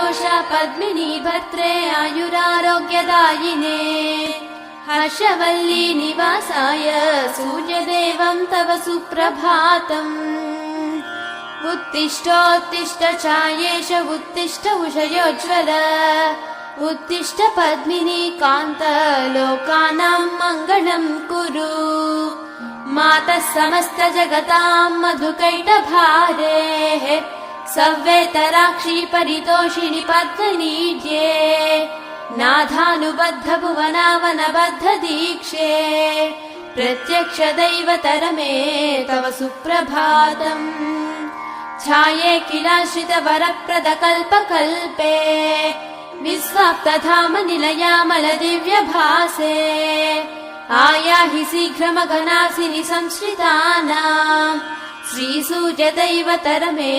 निर्दोषा पद्मिनी भद्रे आयुरारोग्यदायिने हर्षवल्ली निवासाय सूर्यदेवं तव सुप्रभातम् उत्तिष्ठोत्तिष्ठ चायेश उत्तिष्ठ उषयोज्ज्वल उत्तिष्ठ पद्मिनी कान्त लोकानां मङ्गलं कुरु मातः समस्त जगतां मधुकैटभारेः सव्येतराक्षी परितोषिणि पद्मनीड्ये नाथानुबद्ध भुवनावनबद्ध दीक्षे प्रत्यक्ष दैवतरमे तव सुप्रभातम् ध्याये किलाश्रित वरप्रद कल्पकल्पे विस्वाप्तधाम निलयामल दिव्यभासे आयाहि शीघ्रमघनासिनि संश्रितानां श्रीसूर्यदैवतरमे